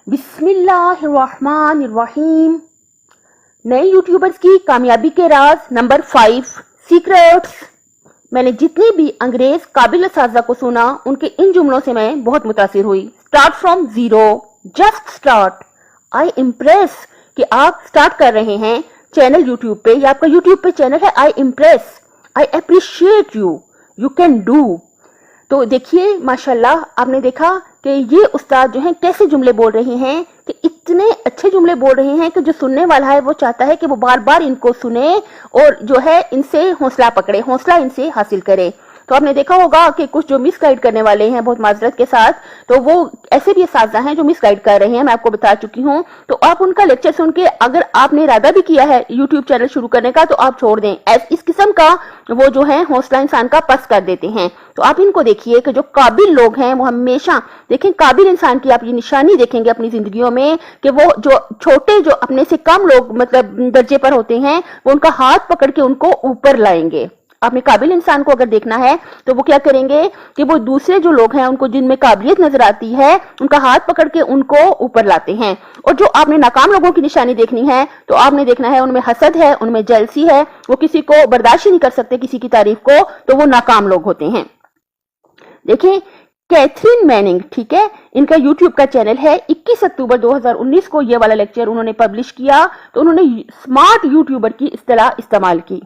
बिस्मिल्लाहिर्रहमानिर्रहीम। नए यूट्यूबर्स की कामयाबी के राज नंबर 5 सीक्रेट्स। मैंने जितनी भी अंग्रेज काबिल असातिज़ा को सुना उनके इन जुमलों से मैं बहुत मुतासिर हुई। Start from zero, just start. I impress कि आप स्टार्ट कर रहे हैं चैनल यूट्यूब पे या आपका यूट्यूब पे चैनल है। I impress, I appreciate you, you can do. तो देखिए माशाल्लाह, आपने देखा कि ये उस्ताद जो हैं कैसे जुमले बोल रहे हैं, कि इतने अच्छे जुमले बोल रहे हैं कि जो सुनने वाला है वो चाहता है कि वो बार बार इनको सुने और जो है इनसे हौसला पकड़े, हौसला इनसे हासिल करे। तो आपने देखा होगा कि कुछ जो मिसगाइड करने वाले हैं बहुत माजरत के साथ, तो वो ऐसे भी असातिज़ा हैं जो मिसगाइड कर रहे हैं, मैं आपको बता चुकी हूँ। तो आप उनका लेक्चर सुन के अगर आपने इरादा भी किया है यूट्यूब चैनल शुरू करने का तो आप छोड़ दें। इस किस्म का वो जो है हौसला इंसान का पस्त कर देते हैं। तो आप इनको देखिए कि जो काबिल लोग हैं वो हमेशा देखें, काबिल इंसान की आप ये निशानी देखेंगे अपनी जिंदगियों में कि वो जो छोटे, जो अपने से कम लोग मतलब दर्जे पर होते हैं, वो उनका हाथ पकड़ के उनको ऊपर लाएंगे। आपने काबिल इंसान को अगर देखना है तो वो क्या करेंगे कि वो दूसरे जो लोग हैं उनको जिनमें काबिलियत नजर आती है उनका हाथ पकड़ के उनको ऊपर लाते हैं। और जो आपने नाकाम लोगों की निशानी देखनी है तो आपने देखना है उनमें हसद है, उनमें जलसी है, वो किसी को बर्दाश्त ही नहीं कर सकते किसी की तारीफ को, तो वो नाकाम लोग होते हैं। देखिए कैथरीन मैनिंग, ठीक है, इनका यूट्यूब का चैनल है। 21 अक्टूबर 2019 को ये वाला लेक्चर उन्होंने पब्लिश किया। तो उन्होंने स्मार्ट यूट्यूबर की इस्तिलाह इस्तेमाल की।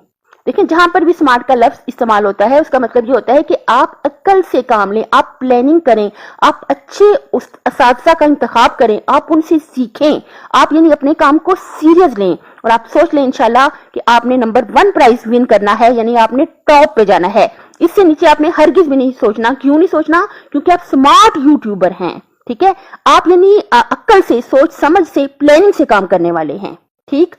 देखिए जहां पर भी स्मार्ट का लफ्ज इस्तेमाल होता है उसका मतलब ये होता है कि आप अक्ल से काम लें, आप प्लानिंग करें, आप अच्छे असातिज़ा का इंतखाब करें, आप उनसे सीखें, आप यानी अपने काम को सीरियस लें और आप सोच लें इंशाल्लाह कि आपने नंबर 1 प्राइज विन करना है, यानी आपने टॉप पे जाना है। इससे नीचे आपने हरगिज भी नहीं सोचना। क्यों नहीं सोचना? क्योंकि आप स्मार्ट यूट्यूबर हैं, ठीक है। आप यानी अक्ल से, सोच समझ से, प्लानिंग से काम करने वाले हैं, ठीक।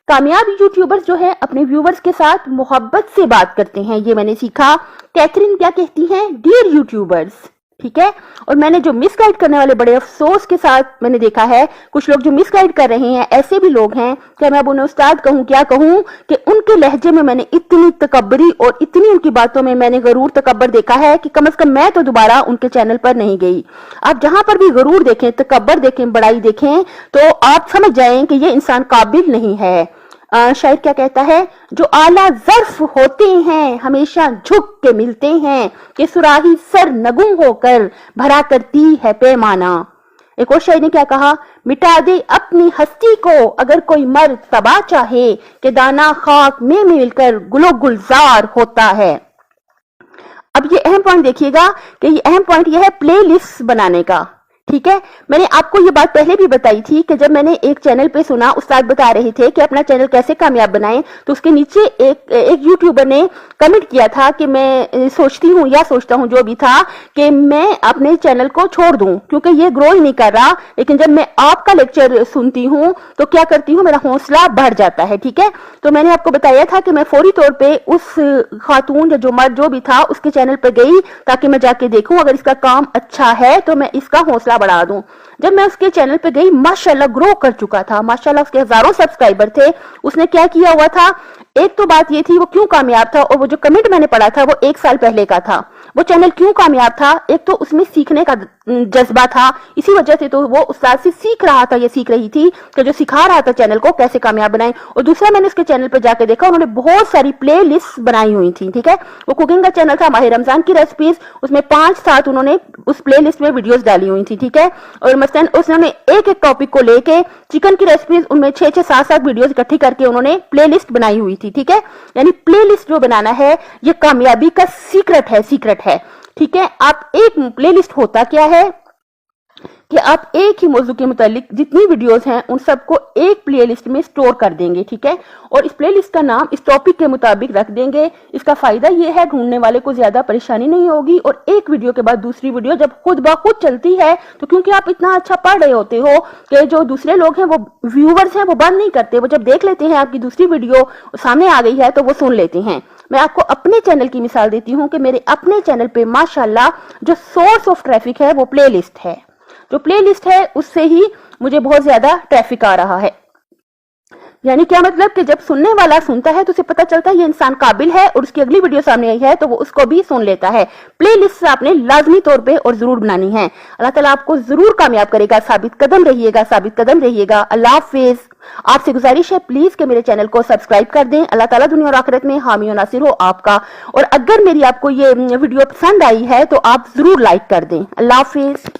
कामयाब यूट्यूबर्स जो है अपने व्यूवर्स के साथ मोहब्बत से बात करते हैं, ये मैंने सीखा। कैथरीन क्या कहती हैं? डियर यूट्यूबर्स, ठीक है। और मैंने जो मिसगाइड करने वाले बड़े अफसोस के साथ मैंने देखा है, कुछ लोग जो मिसगाइड कर रहे हैं ऐसे भी लोग हैं कि मैं अब उन्हें उस्ताद कहूं क्या कहूं, कि उनके लहजे में मैंने इतनी तकब्बरी और इतनी उनकी बातों में मैंने गरूर तकब्बर देखा है कि कम से कम मैं तो दोबारा उनके चैनल पर नहीं गई। आप जहां पर भी गरूर देखें, तकब्बर देखें, बड़ाई देखें, तो आप समझ जाएं कि ये इंसान काबिल नहीं है। शायर क्या कहता है? जो आला ज़र्फ होते हैं हमेशा झुक के मिलते हैं, कि सुराही सर नगुम होकर भरा करती है पैमाना। एक और शायर ने क्या कहा? मिटा दे अपनी हस्ती को अगर कोई मर्तबा चाहे, कि दाना खाक में मिलकर गुलो गुलजार होता है। अब ये अहम पॉइंट देखिएगा कि ये अहम पॉइंट ये है प्ले लिस्ट बनाने का, ठीक है। मैंने आपको ये बात पहले भी बताई थी कि जब मैंने एक चैनल पे सुना, उस्ताद बता रहे थे कि अपना चैनल कैसे कामयाब बनाएं, तो उसके नीचे एक यूट्यूबर ने कमेंट किया था कि मैं सोचती हूँ या सोचता हूँ जो भी था, कि मैं अपने चैनल को छोड़ दूं क्योंकि ये ग्रो ही नहीं कर रहा। लेकिन जब मैं आपका लेक्चर सुनती हूँ तो क्या करती हूँ, मेरा हौसला बढ़ जाता है, ठीक है। तो मैंने आपको बताया था कि मैं फौरी तौर पर उस खातून या जो मर्द जो भी था उसके चैनल पर गई ताकि मैं जाके देखूं अगर इसका काम अच्छा है तो मैं इसका हौसला बढ़ा दूं। जब मैं उसके चैनल पे गई, माशाल्लाह ग्रो कर चुका था, माशाल्लाह उसके हजारों सब्सक्राइबर थे। उसने क्या किया हुआ था? एक तो बात ये थी वो क्यों कामयाब था, और वो जो कमेंट मैंने पढ़ा था वो 1 साल पहले का था। वो चैनल क्यों कामयाब था? एक तो उसमें सीखने का जज्बा था, इसी वजह से तो वो उस्ताद से सीख रहा था, ये सीख रही थी कि जो सिखा रहा था चैनल को कैसे कामयाब बनाए। और दूसरा मैंने उसके चैनल पर जाकर देखा, उन्होंने बहुत सारी प्ले लिस्ट बनाई हुई थी, ठीक है। वो कुकिंग का चैनल था, माह रमजान की रेसिपीज, उसमें 5-7 उन्होंने उस प्ले लिस्ट में वीडियोस डाली हुई थी, ठीक है। और मसलन उसने एक टॉपिक को लेके चिकन की रेसिपीज, उनमें 6-6, 7-7 वीडियोस इकट्ठी करके उन्होंने प्ले लिस्ट बनाई हुई थी, ठीक है। यानी प्ले लिस्ट जो बनाना है ये कामयाबी का सीक्रेट है, ठीक है। आप एक प्ले लिस्ट होता क्या है कि आप एक ही मौजू के मुतालिक जितनी वीडियोस हैं उन सबको एक प्ले लिस्ट में स्टोर कर देंगे, ठीक है। और इस प्ले लिस्ट का नाम इस टॉपिक के मुताबिक रख देंगे। इसका फायदा यह है ढूंढने वाले को ज्यादा परेशानी नहीं होगी, और एक वीडियो के बाद दूसरी वीडियो जब खुद ब खुद चलती है तो क्योंकि आप इतना अच्छा पढ़ रहे होते हो कि जो दूसरे लोग हैं वो व्यूवर्स हैं वो बंद नहीं करते, वो जब देख लेते हैं आपकी दूसरी वीडियो सामने आ गई है तो वो सुन लेते हैं। मैं आपको अपने चैनल की मिसाल देती हूँ कि मेरे अपने चैनल पे माशाल्लाह जो सोर्स ऑफ ट्रैफिक है वो प्ले लिस्ट है। जो प्ले लिस्ट है उससे ही मुझे बहुत ज्यादा ट्रैफिक आ रहा है। یعنی کیا مطلب کہ جب سننے والا سنتا ہے تو اسے پتہ چلتا ہے یہ انسان قابل ہے اور اس کی اگلی ویڈیو سامنے آئی ہے تو وہ اس کو بھی سن لیتا ہے. پلے لسٹ آپ نے لازمی طور پہ اور ضرور بنانی ہے. اللہ تعالیٰ آپ کو ضرور کامیاب کرے گا. ثابت قدم رہیے گا. اللہ حافظ. آپ سے گزارش ہے پلیز کہ میرے چینل کو سبسکرائب کر دیں. اللہ تعالیٰ دنیا اور آخرت میں حامی و ناصر ہو آپ کا. اور اگر میری آپ کو یہ ویڈیو پسند آئی ہے تو آپ ضرور لائک کر دیں. اللہ حافظ.